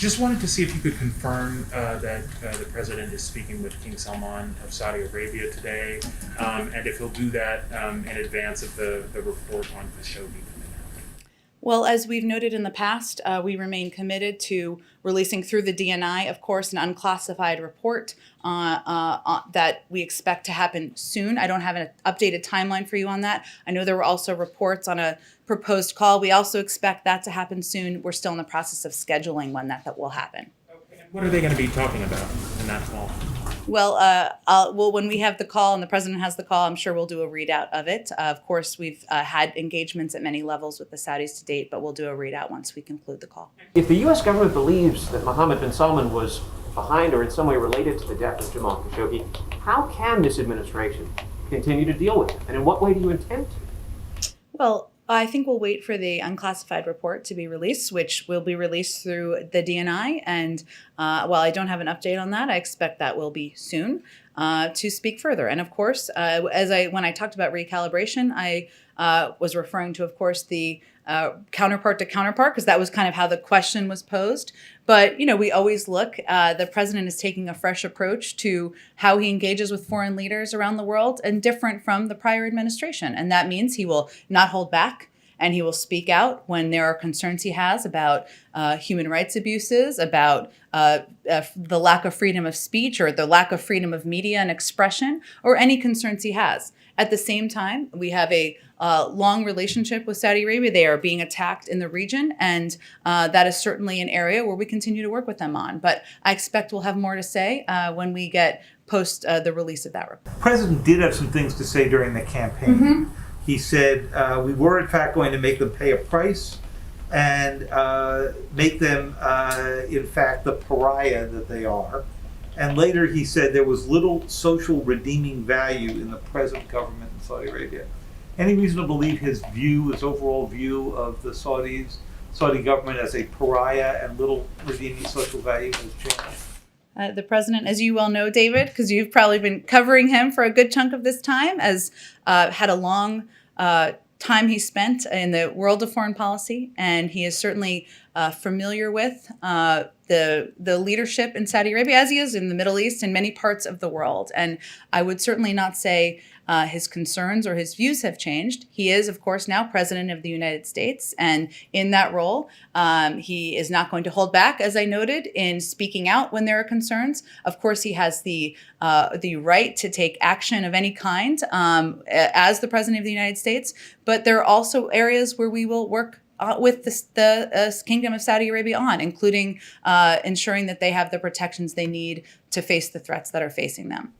Just wanted to see if you could confirm that the president is speaking with King Salman of Saudi Arabia today, and if he'll do that in advance of the report on Khashoggi coming out. Well, as we've noted in the past, we remain committed to releasing through the DNI, of course, an unclassified report that we expect to happen soon. I don't have an updated timeline for you on that. I know there were also reports on a proposed call. We also expect that to happen soon. We're still in the process of scheduling when that will happen. Okay. And what are they going to be talking about in that call? Well, when we have the call and the president has the call, I'm sure we'll do a readout of it. Of course, we've had engagements at many levels with the Saudis to date, but we'll do a readout once we conclude the call. If the U.S. government believes that Mohammed bin Salman was behind or in some way related to the death of Jamal Khashoggi, how can this administration continue to deal with it? And in what way do you intend to? Well, I think we'll wait for the unclassified report to be released, which will be released through the DNI. And while I don't have an update on that, I expect that will be soon to speak further. And of course, when I talked about recalibration, I was referring to, of course, the counterpart to counterpart, because that was kind of how the question was posed. But, we always look, the president is taking a fresh approach to how he engages with foreign leaders around the world and different from the prior administration. And that means he will not hold back. And he will speak out when there are concerns he has about human rights abuses, about the lack of freedom of speech or the lack of freedom of media and expression, or any concerns he has. At the same time, we have a long relationship with Saudi Arabia. They are being attacked in the region, and that is certainly an area where we continue to work with them on. But I expect we'll have more to say when we get post the release of that report. The president did have some things to say during the campaign. Mm-hmm. He said, we were in fact going to make them pay a price and make them, in fact, the pariah that they are. And later he said there was little social redeeming value in the present government in Saudi Arabia. Any reason to believe his overall view of the Saudi government as a pariah and little redeeming social value has changed? The president, as you well know, David, because you've probably been covering him for a good chunk of this time, has had a long time he spent in the world of foreign policy, and he is certainly familiar with the leadership in Saudi Arabia, as he is in the Middle East and many parts of the world. And I would certainly not say his concerns or his views have changed. He is, of course, now president of the United States, and in that role, he is not going to hold back, as I noted, in speaking out when there are concerns. Of course, he has the right to take action of any kind as the president of the United States, but there are also areas where we will work with the Kingdom of Saudi Arabia including ensuring that they have the protections they need to face the threats that are facing them.